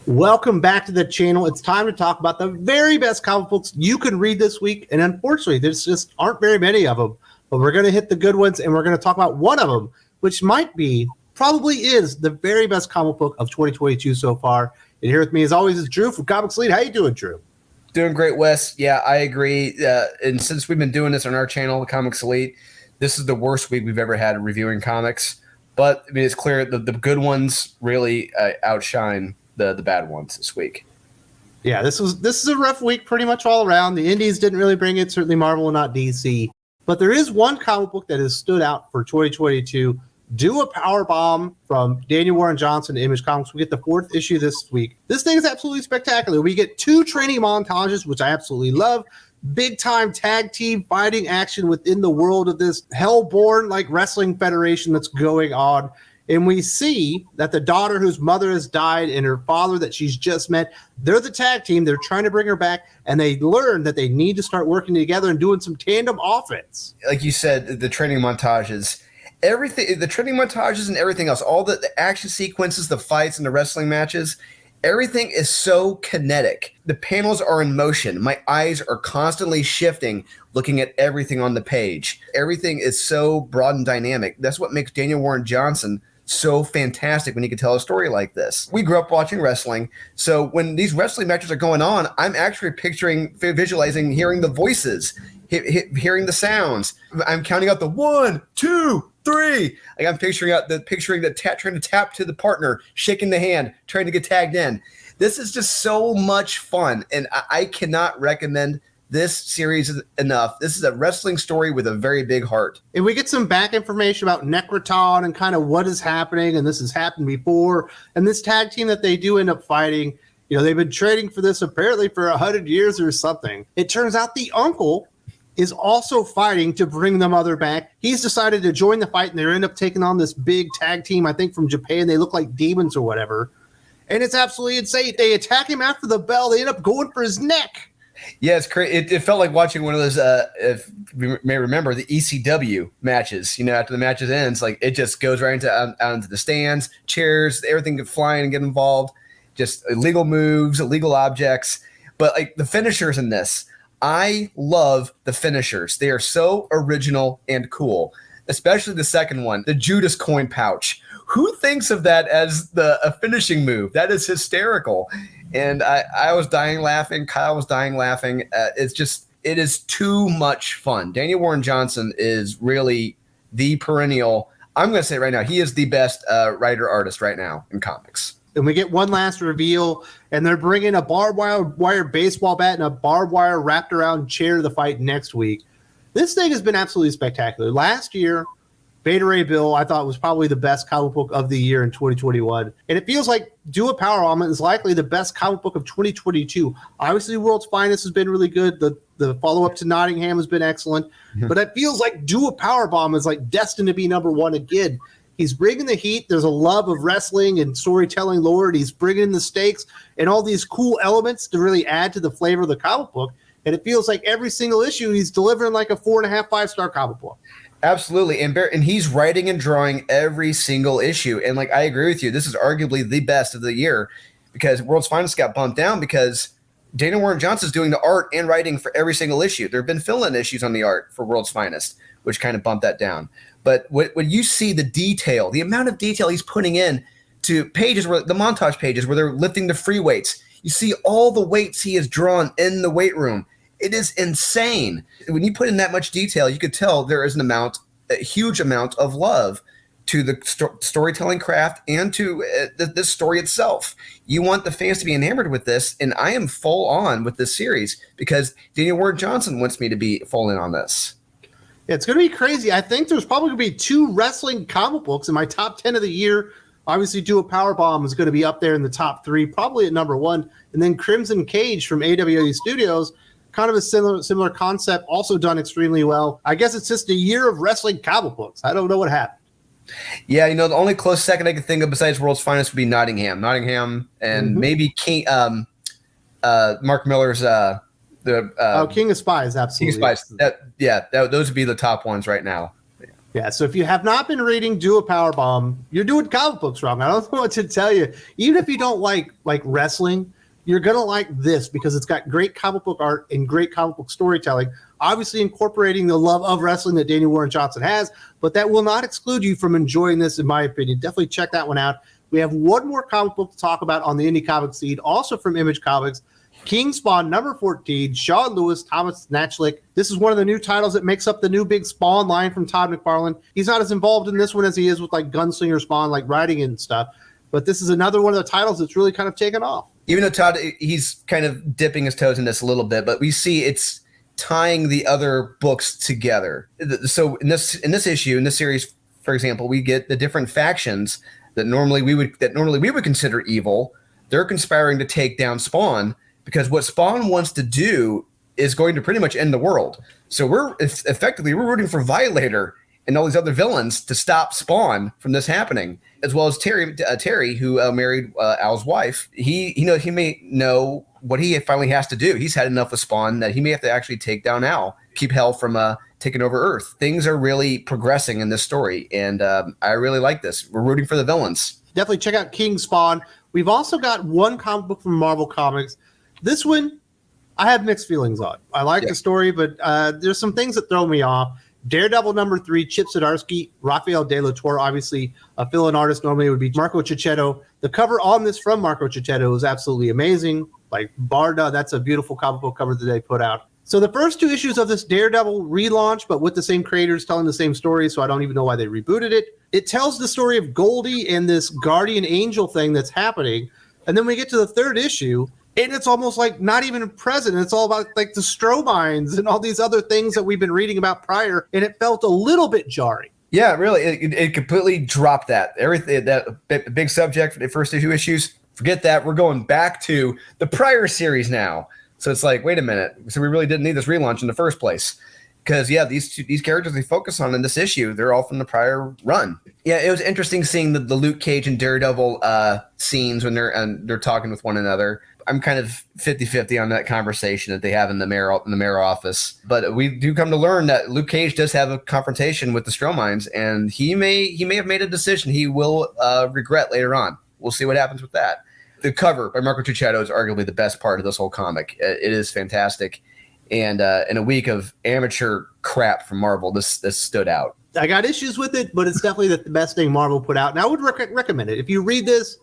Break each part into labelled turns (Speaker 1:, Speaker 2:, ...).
Speaker 1: Welcome back to the channel. It's time to talk about the very best comic books you can read this week. And unfortunately, there's just aren't very many of them. But we're going to hit the good ones, and we're going to talk about one of them, which probably is the very best comic book of 2022 so far. And here with me, as always, is Drew from Comics Elite. How you doing, Drew?
Speaker 2: Doing great, Wes. Yeah, I agree. And since we've been doing this on our channel, Comics Elite, this is the worst week we've ever had reviewing comics. But I mean, it's clear the good ones really outshine the bad ones this week.
Speaker 1: Yeah, this is a rough week pretty much all around. The indies didn't really bring it, certainly Marvel and not DC. But there is one comic book that has stood out for 2022. Do a Powerbomb from Daniel Warren Johnson to Image Comics. We get the 4th issue this week. This thing is absolutely spectacular. We get 2 training montages, which I absolutely love. Big time tag team fighting action within the world of this hellborn wrestling federation that's going on. And we see that the daughter whose mother has died and her father that she's just met, they're the tag team. They're trying to bring her back, and they learn that they need to start working together and doing some tandem offense.
Speaker 2: Like you said, the training montages, everything, the training montages and everything else, all the action sequences, the fights and the wrestling matches, everything is so kinetic. The panels are in motion. My eyes are constantly shifting, looking at everything on the page. Everything is so broad and dynamic. That's what makes Daniel Warren Johnson so fantastic when he can tell a story like this. We grew up watching wrestling, so when these wrestling matches are going on, I'm actually visualizing, hearing the voices, hearing the sounds. I'm counting out the 1, 2, 3. Like I'm picturing trying to tap to the partner, shaking the hand, trying to get tagged in. This is just so much fun, and I cannot recommend this series enough. This is a wrestling story with a very big heart.
Speaker 1: And we get some back information about Necroton and kind of what is happening, and this has happened before. And this tag team that they do end up fighting, they've been training for this apparently for 100 years or something. It turns out the uncle is also fighting to bring the mother back. He's decided to join the fight, and they end up taking on this big tag team, I think from Japan. They look like demons or whatever. And it's absolutely insane. They attack him after the bell. They end up going for his neck.
Speaker 2: Yeah, it's crazy. It felt like watching one of those, if you may remember, the ECW matches. After the matches ends, like it just goes right out into the stands, chairs, everything get flying and get involved. Just illegal moves, illegal objects. But like the finishers in this, I love the finishers. They are so original and cool, especially the second one, the Judas coin pouch. Who thinks of that as a finishing move? That is hysterical. And I was dying laughing. Kyle was dying laughing. It is too much fun. Daniel Warren Johnson is really the perennial. I'm going to say it right now, he is the best writer-artist right now in comics.
Speaker 1: And we get one last reveal, and they're bringing a barbed wire baseball bat and a barbed wire wrapped around chair to the fight next week. This thing has been absolutely spectacular. Last year, Beta Ray Bill, I thought, was probably the best comic book of the year in 2021. And it feels like Do a Powerbomb is likely the best comic book of 2022. Obviously, World's Finest has been really good. The follow-up to Nottingham has been excellent. Mm-hmm. But it feels like Do a Powerbomb is like destined to be number one again. He's bringing the heat. There's a love of wrestling and storytelling lore. He's bringing in the stakes and all these cool elements to really add to the flavor of the comic book. And it feels like every single issue he's delivering like a 4.5, 5-star comic book.
Speaker 2: Absolutely. And he's writing and drawing every single issue. And like, I agree with you. This is arguably the best of the year because World's Finest got bumped down because Daniel Warren Johnson is doing the art and writing for every single issue. There have been fill-in issues on the art for World's Finest, which kind of bumped that down. But when you see the detail, the amount of detail he's putting in to pages, where the montage pages where they're lifting the free weights, you see all the weights he has drawn in the weight room. It is insane. When you put in that much detail, you could tell there is a huge amount of love to the storytelling craft and to the story itself. You want the fans to be enamored with this, and I am full on with this series because Daniel Warren Johnson wants me to be full in on this.
Speaker 1: Yeah, it's going to be crazy. I think there's probably going to be 2 wrestling comic books in my top 10 of the year. Obviously, Do a Powerbomb is going to be up there in the top 3, probably at number 1. And then Crimson Cage from AWA Studios, kind of a similar concept, also done extremely well. I guess it's just a year of wrestling comic books. I don't know what happened.
Speaker 2: Yeah, the only close second I could think of besides World's Finest would be Nottingham, and maybe King, Mark Miller's
Speaker 1: King of Spies, absolutely.
Speaker 2: King of Spies. Those would be the top ones right now.
Speaker 1: Yeah, so if you have not been reading Do a Powerbomb, you're doing comic books wrong. I don't know what to tell you. Even if you don't like wrestling, you're going to like this because it's got great comic book art and great comic book storytelling, obviously incorporating the love of wrestling that Daniel Warren Johnson has, but that will not exclude you from enjoying this, in my opinion. Definitely check that one out. We have one more comic book to talk about on the Indie Comics feed, also from Image Comics. King Spawn number 14, Sean Lewis, Thomas Nachlik. This is one of the new titles that makes up the new big Spawn line from Todd McFarlane. He's not as involved in this one as he is with like Gunslinger Spawn, like writing and stuff. But this is another one of the titles that's really kind of taken off.
Speaker 2: Even though Todd, he's kind of dipping his toes in this a little bit, but we see it's tying the other books together. So in this issue, in this series, for example, we get the different factions that normally we would consider evil. They're conspiring to take down Spawn, because what Spawn wants to do is going to pretty much end the world. So we're rooting for Violator and all these other villains to stop Spawn from this happening, as well as Terry, who married Al's wife. He may know what he finally has to do. He's had enough of Spawn that he may have to actually take down Al, keep Hell from taking over Earth. Things are really progressing in this story, and I really like this. We're rooting for the villains.
Speaker 1: Definitely check out King Spawn. We've also got one comic book from Marvel Comics. This one, I have mixed feelings on. I like the story, but there's some things that throw me off. Daredevil number 3, Chip Zdarsky, Rafael De La Torre, obviously a fill-in artist. Normally it would be Marco Cicchetto. The cover on this from Marco Cicchetto is absolutely amazing. Like Barda, that's a beautiful comic book cover that they put out. So the first 2 issues of this Daredevil relaunch, but with the same creators telling the same story, so I don't even know why they rebooted it. It tells the story of Goldie and this guardian angel thing that's happening. And then we get to the 3rd issue, and it's almost like not even present. It's all about like the Stromines and all these other things that we've been reading about prior, and it felt a little bit jarring.
Speaker 2: Yeah, really, it completely dropped that. Everything, that big subject for the first 2 issues, forget that. We're going back to the prior series now. So it's like, wait a minute. So we really didn't need this relaunch in the first place. Because, these characters they focus on in this issue, they're all from the prior run. Yeah, it was interesting seeing the Luke Cage and Daredevil scenes when they're talking with one another. I'm kind of 50-50 on that conversation that they have in the mayor office. But we do come to learn that Luke Cage does have a confrontation with the Stromines, and he may have made a decision he will regret later on. We'll see what happens with that. The cover by Marco Cicchetto is arguably the best part of this whole comic. It is fantastic. And in a week of amateur crap from Marvel, this stood out.
Speaker 1: I got issues with it, but it's definitely the best thing Marvel put out. And I would recommend it. If you read this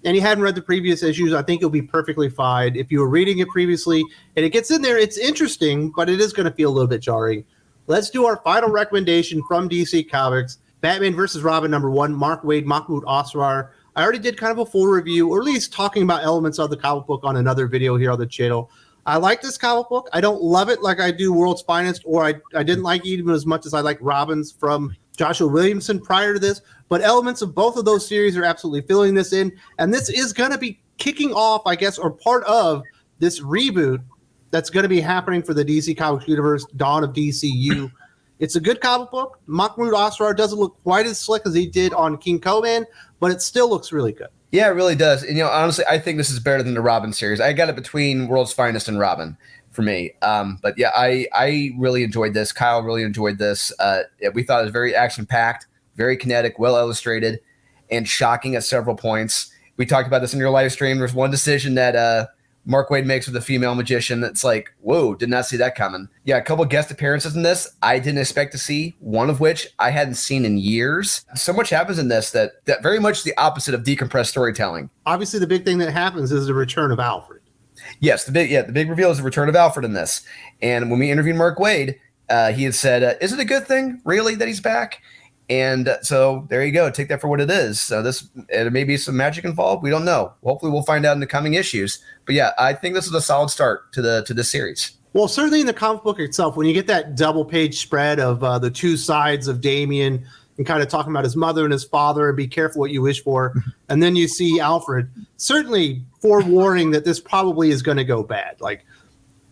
Speaker 1: and you hadn't read the previous issues, I think you'll be perfectly fine. If you were reading it previously and it gets in there, it's interesting, but it is going to feel a little bit jarring. Let's do our final recommendation from DC Comics. Batman vs. Robin number 1, Mark Waid, Mahmoud Asrar. I already did kind of a full review, or at least talking about elements of the comic book on another video here on the channel. I like this comic book. I don't love it like I do World's Finest, or I didn't like it even as much as I like Robin's from Joshua Williamson prior to this. But elements of both of those series are absolutely filling this in. And this is going to be kicking off, I guess, or part of this reboot that's going to be happening for the DC Comics universe, Dawn of DCU. It's a good comic book. Mahmoud Asrar doesn't look quite as slick as he did on King Coman, but it still looks really good.
Speaker 2: Yeah, it really does. And, honestly, I think this is better than the Robin series. I got it between World's Finest and Robin for me. But yeah, I really enjoyed this. Kyle really enjoyed this. We thought it was very action-packed, very kinetic, well-illustrated, and shocking at several points. We talked about this in your live stream. There's one decision that Mark Waid makes with a female magician that's like, whoa, did not see that coming. Yeah, a couple guest appearances in this I didn't expect to see, one of which I hadn't seen in years. So much happens in this that very much the opposite of decompressed storytelling.
Speaker 1: Obviously, the big thing that happens is the return of Alfred.
Speaker 2: Yes, the big reveal is the return of Alfred in this. And when we interviewed Mark Waid, he had said, is it a good thing, really, that he's back? And so there you go. Take that for what it is. So there may be some magic involved. We don't know. Hopefully we'll find out in the coming issues. But yeah, I think this is a solid start to this series.
Speaker 1: Well, certainly in the comic book itself, when you get that double page spread of the two sides of Damian and kind of talking about his mother and his father and be careful what you wish for. And then you see Alfred, certainly forewarning that this probably is going to go bad. Like,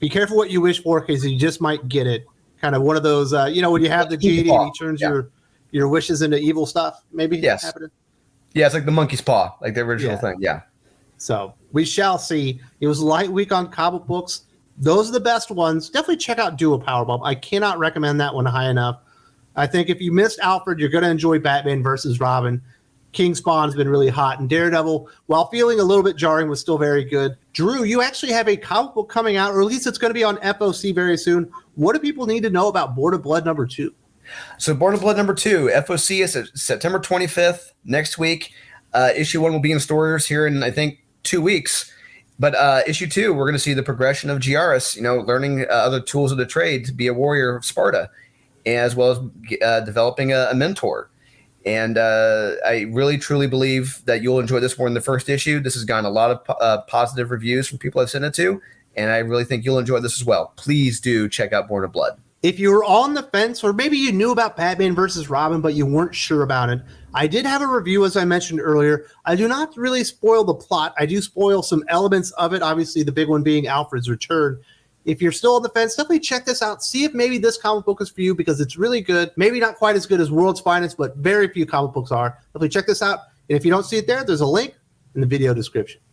Speaker 1: be careful what you wish for because you just might get it. Kind of one of those, when you have the genie and he turns your wishes into evil stuff, maybe?
Speaker 2: Yes.
Speaker 1: Happening?
Speaker 2: Yeah, it's like the monkey's paw, like the original thing. Yeah.
Speaker 1: So we shall see. It was a light week on comic books. Those are the best ones. Definitely check out Do a Powerbomb. I cannot recommend that one high enough. I think if you missed Alfred, you're going to enjoy Batman versus Robin. King Spawn's been really hot, and Daredevil, while feeling a little bit jarring, was still very good. Drew, you actually have a comic book coming out, or at least it's going to be on FOC very soon. What do people need to know about Born of Blood #2?
Speaker 2: So Born of Blood #2, FOC is September 25th, next week. Issue 1 will be in stores here in, I think, 2 weeks. But issue 2, we're going to see the progression of Giaris, learning other tools of the trade to be a warrior of Sparta, as well as developing a mentor. And I really, truly believe that you'll enjoy this more than the first issue. This has gotten a lot of positive reviews from people I've sent it to, and I really think you'll enjoy this as well. Please do check out Born of Blood.
Speaker 1: If you were on the fence, or maybe you knew about Batman versus Robin, but you weren't sure about it, I did have a review, as I mentioned earlier. I do not really spoil the plot. I do spoil some elements of it, obviously the big one being Alfred's return. If you're still on the fence, definitely check this out. See if maybe this comic book is for you, because it's really good. Maybe not quite as good as World's Finest, but very few comic books are. Definitely check this out. And if you don't see it there, there's a link in the video description.